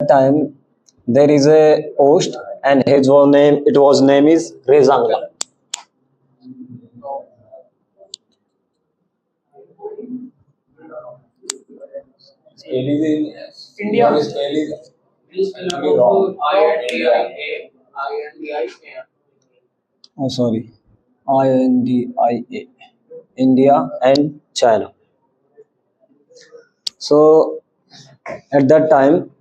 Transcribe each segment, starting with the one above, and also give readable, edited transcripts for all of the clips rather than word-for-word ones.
time there is a host, and his name is Rezangla. Oh, sorry, INDIA, India and China. So at that time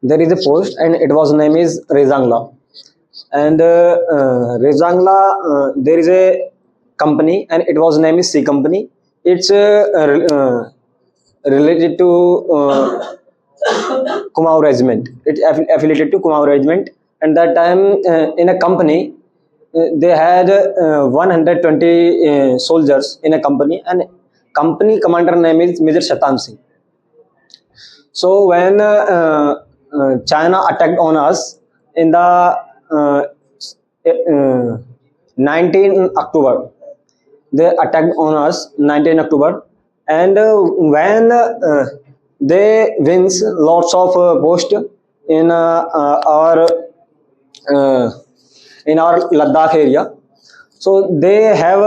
there is a post, and it was name is Rezangla. And Rezangla, there is a company, and it was name is C company. It's related to Kumaon Regiment. It affiliated to Kumaon Regiment, and that time in a company they had 120 soldiers in a company, and company commander name is Major Shatan Singh. So when China attacked on us in the uh, uh, 19 October, they attacked on us 19 October, and when they wins lots of post in uh, our Ladakh area. So they have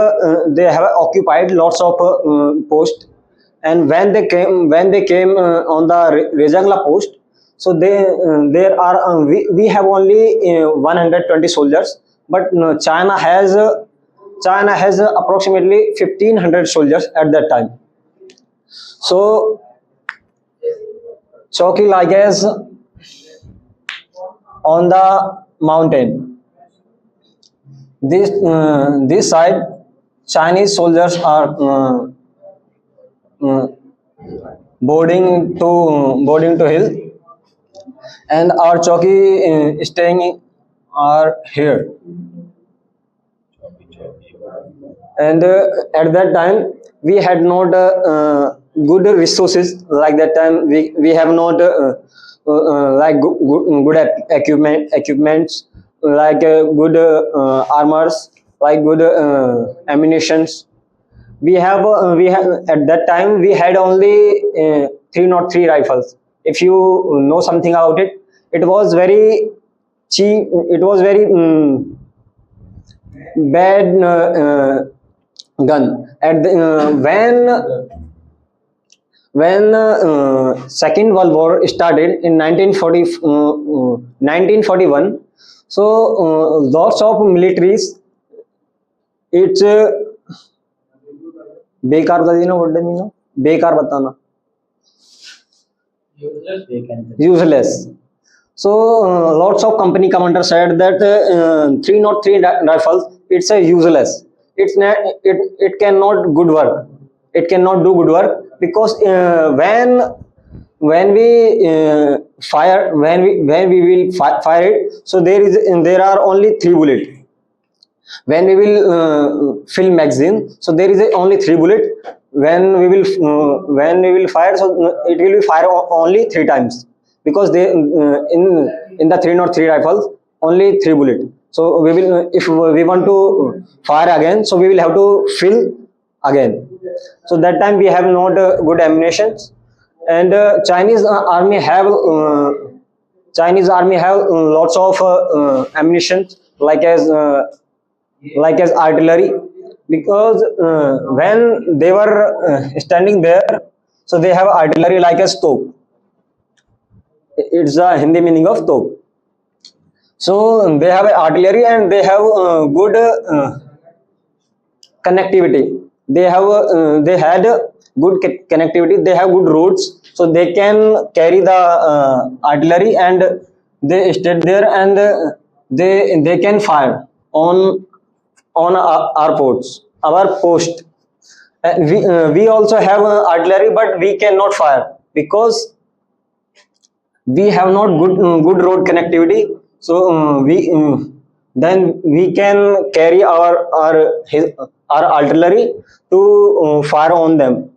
occupied lots of post, and when they came on the Rejangla post, so there are we have only 120 soldiers, but China has approximately 1500 soldiers at that time. So Chowki lies on the mountain. This side, Chinese soldiers are uh, boarding to hill, and our Chowki staying are here. And at that time we had not good resources. Like that time we have not like good equipments, like good armors, like good ammunitions. We have At that time we had only 303 rifles. If you know something about it, it was very cheap. It was very bad gun. At the, when Second World War started in 1941, so lots of militaries, it's बेकार बता देना, what do mean, बेकार बताना, useless. So lots of company commander said that 303 rifles, it's a useless. It cannot good work. It cannot do good work, because when we when we will fire it, so there are only 3 bullets. When we will fill magazine, so there is only 3 bullet. When we will fire, so it will be fire only 3 times, because they in the 303 rifles only 3 bullet. So we will if we want to fire again, so we will have to fill again. So that time we have not good ammunition. And Chinese army have lots of ammunition, like as artillery, because when they were standing there, so they have artillery like a stove. It's the Hindi meaning of stove. So they have artillery, and they have good connectivity. They had good connectivity. They have good roads, so they can carry the artillery, and they stayed there, and they can fire on our post. We also have artillery, but we cannot fire, because we have not good road connectivity. So then we can carry our artillery to fire on them.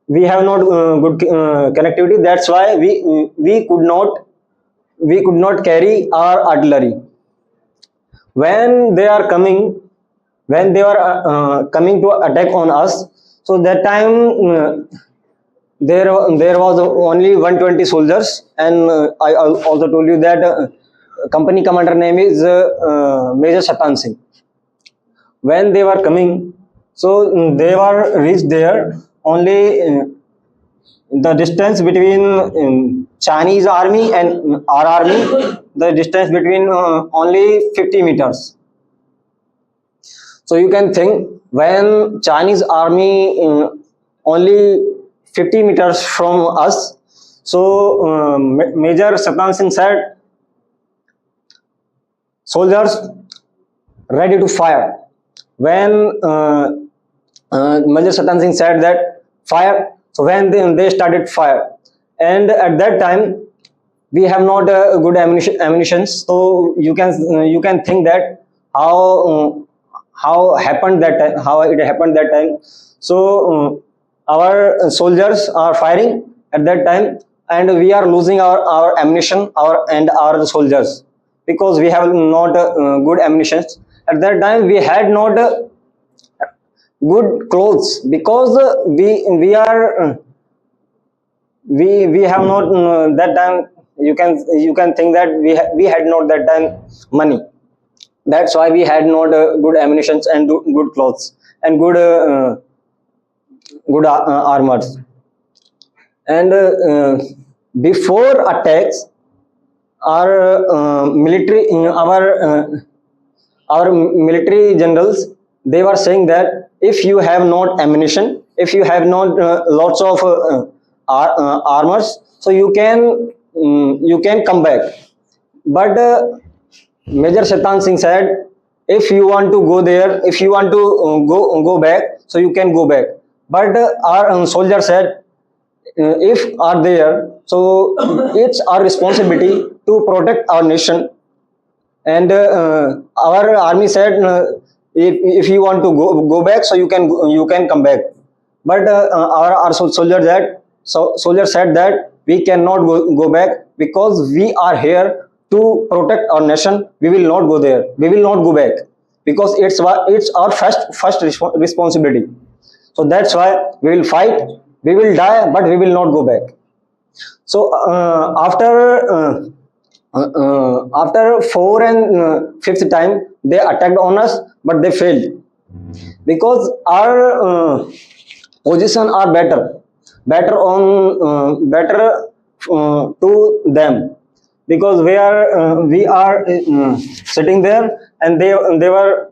We have not good connectivity. That's why we could not carry our artillery. When they are coming, when they are coming to attack on us, so that time there was only 120 soldiers, and I also told you that company commander name is Major Shatan Singh. When they were coming, so they were reached there only. The distance between Chinese army and our army, the distance between only 50 meters. So you can think, when Chinese army only 50 meters from us, so Major Shatan Singh said, soldiers ready to fire. When Major Shatan Singh said that fire, so when they started fire, and at that time we have not good ammunition. So you can think that how happened that time, how it happened that time. So our soldiers are firing at that time, and we are losing our ammunition, our soldiers, because we have not good ammunition. At that time we had not good clothes, because we have not that time. You can think that we had not that time money. That's why we had not good ammunition and good clothes and good armors. And before attacks, our military generals, they were saying that if you have not ammunition, if you have not lots of armors, so you can come back. But Major Shatan Singh said, if you want to go there, if you want to go back, so you can go back. But our soldier said, if are there, so it's our responsibility to protect our nation. And our army said, if you want to go back, so you can come back. But our soldier said that we cannot go back, because we are here to protect our nation. We will not go there, we will not go back, because it's our first responsibility. So that's why we will fight, we will die, but we will not go back. So after 4th and 5th time they attacked on us, but they failed, because our position are better to them, because we are sitting there, and they were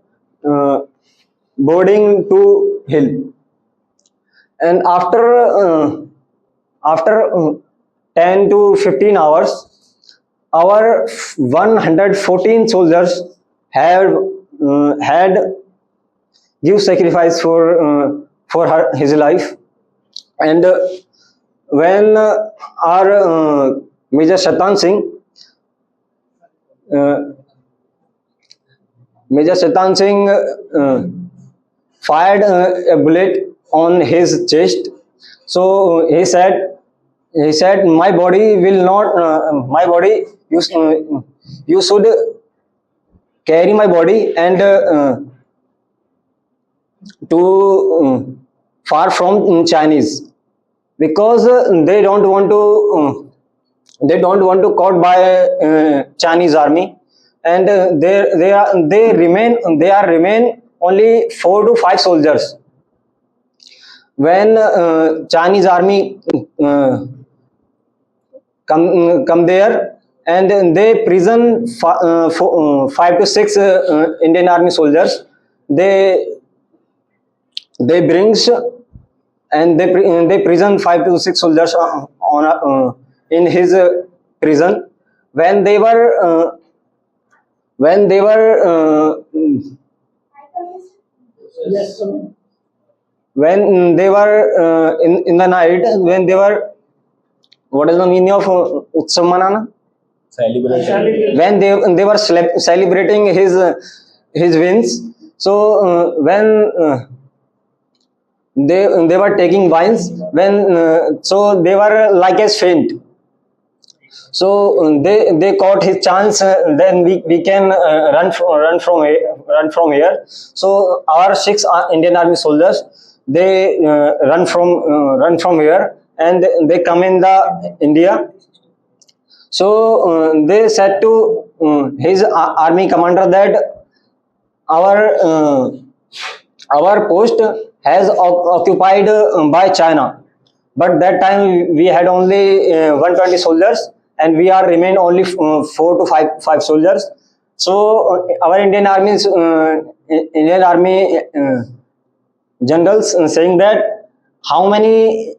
boarding to hill. And after 10 to 15 hours, our 114 soldiers had give sacrifice for his life. And when our Major Shatan Singh fired a bullet on his chest, so he said, my body will not, you should carry my body and to far from Chinese, because they don't want to caught by Chinese army. And they remain only 4 to 5 soldiers. When Chinese army come there, and they prison 5 to 6 Indian army soldiers, they brings, and they prison 5 to 6 soldiers in his prison. When they were when they were in the night, when they were, what is the meaning of Utsav Manana? Celebration. When they were celebrating his wins. So when they were taking wines, when so they were like as faint. So they caught his chance. Then we can run from here. So our 6 Indian Army soldiers, they run from here, and they come in the India. So they said to his army commander that our uh, our post has occupied by China, but that time we had only 120 soldiers, and we are remain only 4 to 5 soldiers. So our Indian army generals saying that how many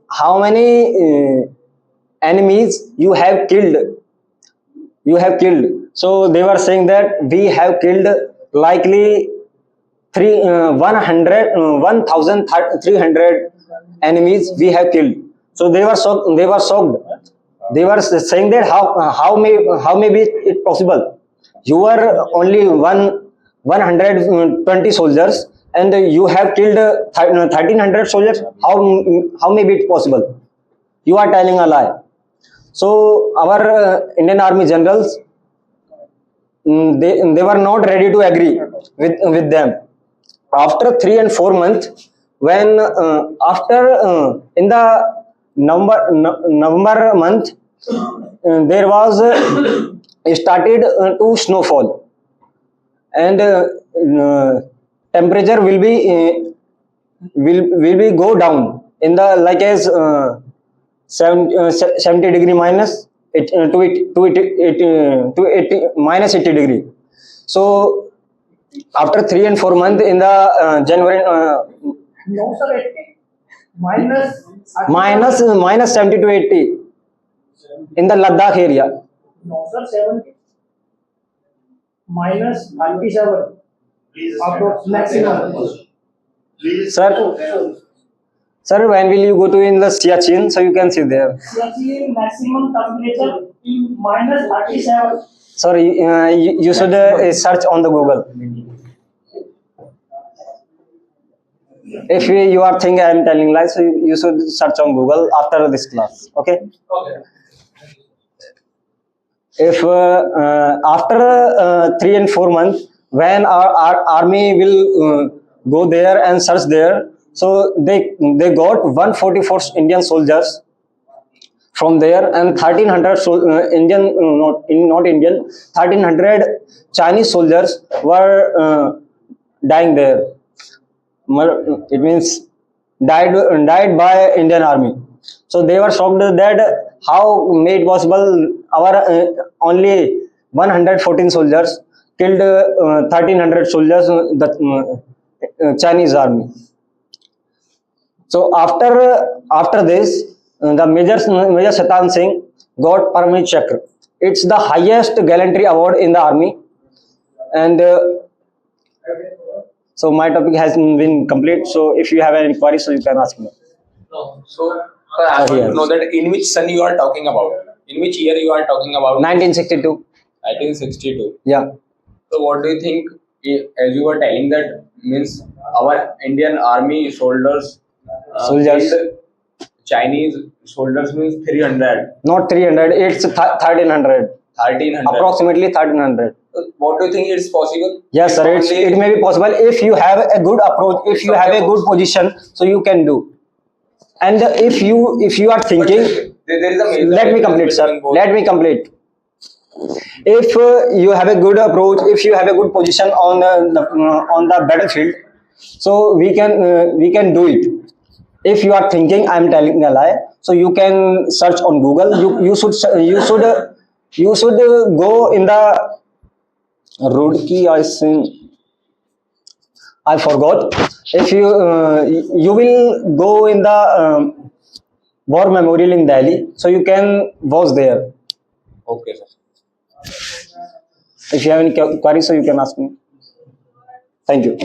enemies you have killed. So they were saying that we have killed likely 1300 enemies we have killed. So they were shocked. They were saying that how may be it possible? You are only 120 soldiers, and you have killed 1300 soldiers. How may be it possible? You are telling a lie. So our Indian Army generals, they were not ready to agree with them. After 3 and 4 months, when after in the November month, there was started to snowfall, and temperature will be go down in the like as 70 degree minus it, to 80 minus 80 degree. So after 3 and 4 months in the January, No, sir, 80. Minus. minus 70 to 80 in the Ladakh area. No, sir, 70. Minus 37. Approx maximum. Sir, when will you go to in the Siachen so you can see there? Actually, maximum temperature minus 37. Sorry, you should search on the Google. If you are thinking I am telling lies, so you should search on Google after this class. Okay. Okay. If after 3 and 4 months, when our army will go there and search there, so they got 144 Indian soldiers from there, and 1300 Indian not Indian 1300 Chinese soldiers were dying there. It means died by Indian army. So they were shocked that how made possible our only 114 soldiers killed 1300 soldiers, the Chinese army. So after this, the Major Shaitan Singh got Paramvir Chakra. It's the highest gallantry award in the army, and so my topic has been complete. So if you have any queries, so you can ask me. No. So, sir, I want to know that in which son you are talking about? In which year you are talking about? 1962. 1962. Yeah. So, what do you think? As you were telling that means our Indian army soldiers, Soldiers. killed Chinese soldiers means 300, Not 300. It's 1300. 1300. Approximately 1300. What do you think is possible? Yes, sir. It may be possible if you have a good approach, if you have a good position, so you can do. And if you are thinking, There is a major let me complete, difference sir. between both. Let me complete. If you have a good approach, if you have a good position on the battlefield, so we can do it. If you are thinking I am telling a lie, so you can search on Google. You should go in the Roorkee, I think. I forgot. If you will go in the War Memorial in Delhi, so you can watch there. Okay, sir. If you have any queries, so you can ask me. Thank you.